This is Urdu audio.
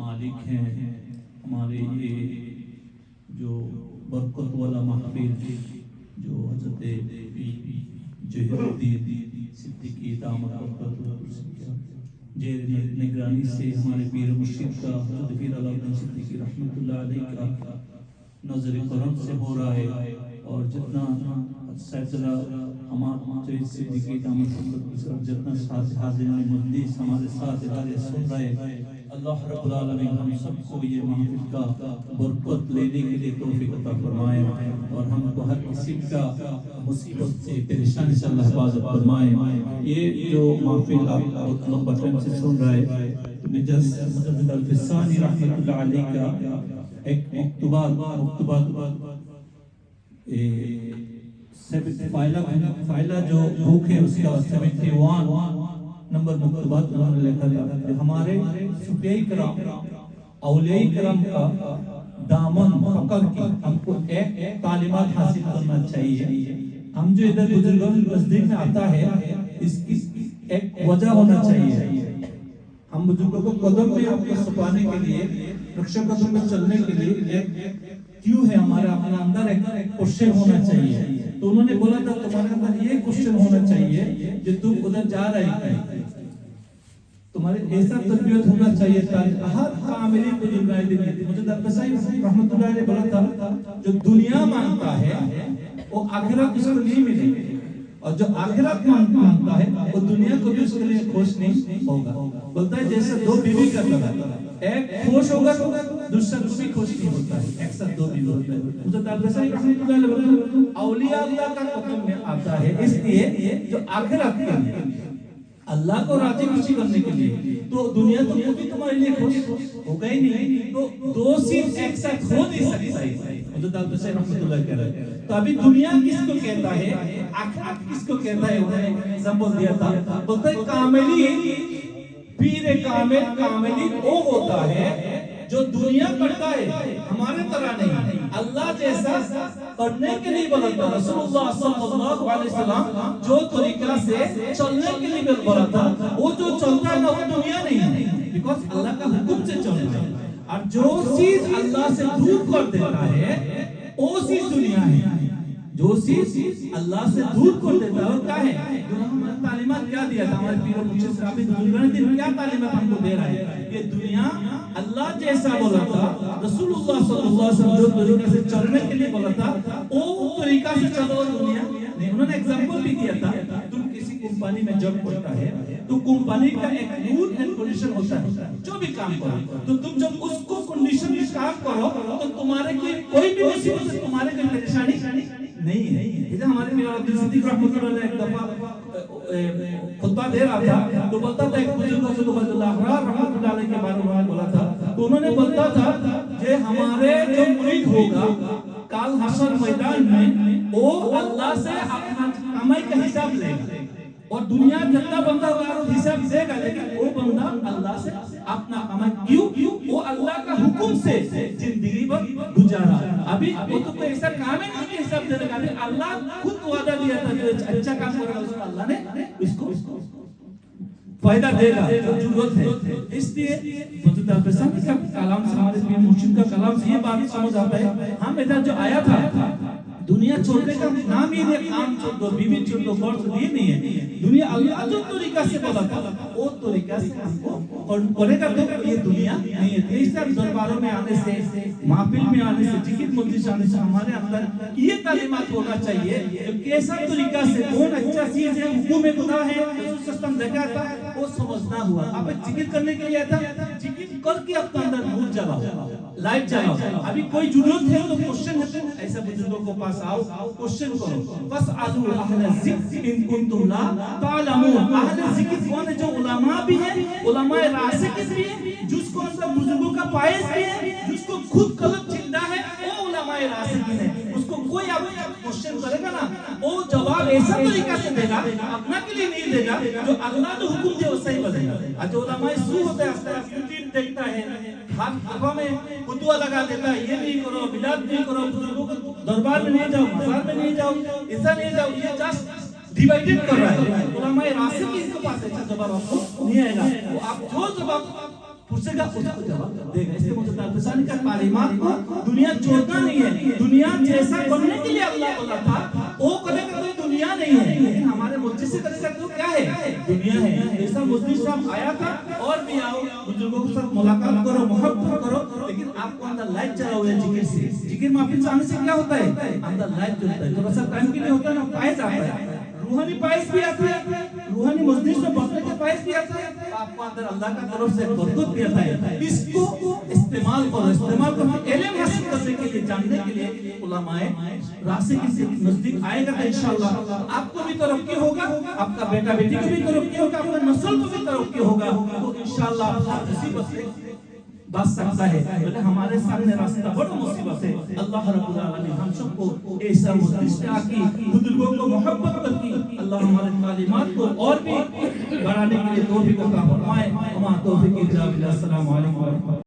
مالک ہیں ہمارے یہ جو برکت والا محفل جو حضرت جوہر الدین صدیقی دامت برکاتہ جیر نگرانی سے ہمارے پیر مرشد کا حضرت پیر علاؤالدین صدیقی رحمۃ اللہ علیہ کا نظر کرم سے ہو رہا ہے، اور جتنا سیدنا ہمارے صدیقی دامت برکاتہ جتنا ساتھ حاضرین مجلس ہمارے ساتھ ادارے سن رہے ہیں، اللہ رب العالمین ہم سب کو یہ محفل کا برکت لینے کے لیے توفیق عطا فرمائے، اور ہم کو ہر قسم کا مصیبت سے پریشانی سے اللہ حفاظت فرمائے۔ یہ جو محفل آپ نمبر 10 سے سن رہے ہیں، مجدد الفسانی رحمۃ اللہ علیہ کا ایک فائلہ جو بک ہے اس کا 71 نمبر مکتوبات انہوں نے لکھا ہے۔ ہمارے صوفیاء کرام اولیاء کرام کا دامن پکڑ کے ہم کو ایک تعلیمات حاصل کرنا چاہیے۔ ہم جو ادھر بزرگوں کے نزدیک میں آتا ہے اس کی ایک وجہ ہونا چاہیے۔ ہم بزرگوں کو قدم پہ آپ کو چھپانے کے لیے، رکشہ قدم میں چلنے کے لیے ایک کیوں ہے ہمارا اپنا اندر ایک کوشچن ہونا چاہیے۔ تو انہوں نے بولا تھا تمہارے اندر یہ کوشچن ہونا چاہیے جو تم ادھر جا رہے ہیں، تمہارے ایسا تربیت ہونا چاہیے تاکہ ہر کاملی بزرگائے دین مجھے درپسائی رحمت اللہ علیہ بولا تھا جو دنیا مانتا ہے وہ آخرت اس کو نہیں ملے گی، اور جو آخرت مانتا ہے وہ دنیا کو بھی اس کے لیے خوش نہیں ہوگا۔ بولتا ہے جیسے دو بیوی کا طرح، ایک خوش ہوگا تو دوسرا بھی خوش نہیں ہوتا ہے، ایک ساتھ دو بیوی ہوتا ہے۔ مجھے درپسائی رحمت اللہ علیہ بولا اولیاء اللہ کا حکم میں آتا ہے اس لیے جو آخرت کے لیے اللہ کو راضی خوشی کرنے کے لیے، تو دنیا تو بھی تمہارے لیے خوش ہوگا ہی نہیں، تو دو چیز ایک ساتھ ہو نہیں سکتا ہے۔ حضرت عبداللہ رحمۃ اللہ کہہ رہے ہیں تو ابھی دنیا کس کو کہتا ہے، آخرت کس کو کہتا ہے، انہوں نے ایگزامپل دیا تھا، بولتا ہے کاملی پیر کاملی وہ ہوتا ہے جو دنیا کرتا ہے ہمارے طرح نہیں، اللہ جیسا کرنے کے لیے بولا تھا۔ رسول اللہ صلی اللہ علیہ وسلم جو طریقہ سے چلنے کے لیے بولا تھا، وہ جو چلتا ہے نا وہ دنیا نہیں ہے، بیکاز اللہ کا حکم سے چلتا ہے، اور جو چیز اللہ سے دور کر دیتا ہے وہ چیز دنیا ہے۔ جو چیز اللہ سے دور کر دیتا ہے وہ کیا ہے؟ جو ہمیں تعلیمات کیا دیا تھا ہمارے پیر و مرشد صاحب بزرگان دین کیا تعلیمات ہم کو دے رہا ہے؟ یہ دنیا اللہ جیسا بولا تھا، رسول اللہ صلی اللہ علیہ وسلم جو طریقے سے چلنے کے لیے بولا تھا وہ طریقہ سے چلو دنیا نہیں۔ انہوں نے ایگزامپل بھی دیا تھا، تم کسی کمپنی میں جاب کرتا ہے تو کمپنی کا ایک رول اینڈ کنڈیشن ہوتا ہے، جو بھی کام کرو تو تم جب اس کو کنڈیشن میں کام کرو تو تمہارے کوئی بھی مصیبت سے تمہارے کوئی پریشانی نہیں ہے۔ جیسے ہمارے میرا عبد الصدیق رحمۃ اللہ علیہ ایک دفعہ خطبہ دے رہا تھا تو بولتا تھا ایک بزرگ سے عبد اللہ احرار رحمۃ اللہ علیہ کے بارے میں بولا تھا، تو انہوں نے بولتا تھا کہ ہمارے جو مرید ہوگا کل حشر میدان میں وہ اللہ سے اپنا کمائی کا حساب لے گا، اور دنیا جتنا بندہ ہوگا وہ حساب دے گا، لیکن وہ بندہ اللہ سے اپنا کمائی کیوں وہ اللہ کا حکم سے زندگی بھر گزارا۔ ابھی وہ تو کوئی ایسا کام ہے نہیں کہ حساب دے گا، اللہ خود وعدہ دیا تھا جو اچھا کام کرے گا اس کو اللہ نے اس کو فائدہ دے گا، ضرورت ہے۔ اس لیے حضرت عبدالصدیق کا کلام سے ہمارے پیر مرشد کا کلام سے یہ بات سمجھ آتا ہے، ہم ادھر جو آیا تھا دنیا چھوڑنے کا نام ہی نہیں، کام چھوڑ دو، بیوی چھوڑ دو، گھر چھوڑ دو، یہ نہیں ہے۔ دنیا اللہ جو طریقہ سے بولا تھا وہ طریقہ سے ہم کو کرے گا تو یہ دنیا نہیں ہے۔ اس طرح درباروں میں آنے سے، محفل میں آنے سے، ذکر مجلس آنے سے ہمارے اندر یہ تعلیمات ہونا چاہیے کہ کیسا طریقہ سے کون اچھا چیز ہے، حکم خدا ہے، رسول سسٹم دیکھا تھا وہ سمجھنا ہوا۔ اب ذکر کرنے کے لیے تھا، ذکر کر کے اپنے اندر نور جلاؤ، لائٹ جلاؤ۔ ابھی کوئی ضرورت ہے تو کوشچن ہے تو ایسا بزرگوں کو پاس آؤ، کوشچن کرو، بس آدھو اہل ذکر ان کنتم لا تعلمون۔ اہل ذکر کون ہے؟ جو علماء بھی ہیں، علماء راسخ بھی ہیں، جس کو اندر بزرگوں کا پائز بھی ہے، جس کو خود قلب زندہ ہے، وہ علماء راسخ ہیں۔ اس کو کوئی آپ کوشچن کرے گا نا وہ جواب ایسا طریقہ سے دے گا، اپنا کے لیے نہیں دے گا، جو اللہ جو حکم دے وہ صحیح بولے گا۔ جو علماء سو ہوتا ہے اس طرح یوٹیوب دیکھتا ہے، ہر دفعہ میں فتوا لگا دیتا ہے یہ نہیں کرو، بدعت نہیں کرو، بزرگوں کو دربار میں نہیں جاؤ، مزار میں نہیں جاؤ، ایسا نہیں جاؤ، یہ جسٹ ڈیوائیڈڈ کر رہا ہے۔ علماء راسخ کی اس کے پاس ایسا جواب آپ کو نہیں آئے گا۔ وہ آپ جو جواب پوچھے گا اس کو جواب دے گا. اس لیے متدارسانی کا تعلیمات کو دنیا چھوڑنا نہیں ہے. دنیا جیسا بننے کے لیے اللہ بولا تھا وہ کرے گا کوئی دنیا نہیں ہے. لیکن ہمارے مجلس سے کرے گا تو کیا ہے؟ دنیا ہے. ایسا مجلس صاحب آیا تھا اور بھی آؤ بزرگوں کے ساتھ ملاقات کرو, محبت کرو, لیکن آپ کو اندر لائٹ چلا ہوا ہے ذکر سے. ذکر محفل سے آنے سے کیا ہوتا ہے؟ اندر لائٹ جلتا ہے. تھوڑا سا ٹائم کے لیے ہوتا ہے نا, فائز آتا ہے, روحانی فائز بھی آتا ہے, روحانی مجلس میں بڑھنے کے فائز بھی آتا ہے, آپ کو اندر اللہ کا طرف سے برکت بھی آتا ہے. اس کو استعمال کرو. استعمال کرو علم حاصل کرنے کے لیے, جاننے کے لیے. علماء راستے کے نزدیک آئے گا تو انشاءاللہ آپ کو بھی ترقی ہوگا, آپ کا بیٹا بیٹی کو بھی ترقی ہوگا, آپ کا نسل کو بھی ترقی ہوگا. تو انشاءاللہ مصیبت سے بچ سکتا ہے. ہمارے سامنے راستہ بڑا مصیبت ہے. اللہ رب العالمین ہم سب کو ایسا مجلس میں آکی بزرگوں کو محبت کرتی اللہ ہمارے تعلیمات کو اور بھی بڑھانے کے لیے توفیق عطا فرمائے. ہمارا توفیق. السلام علیکم.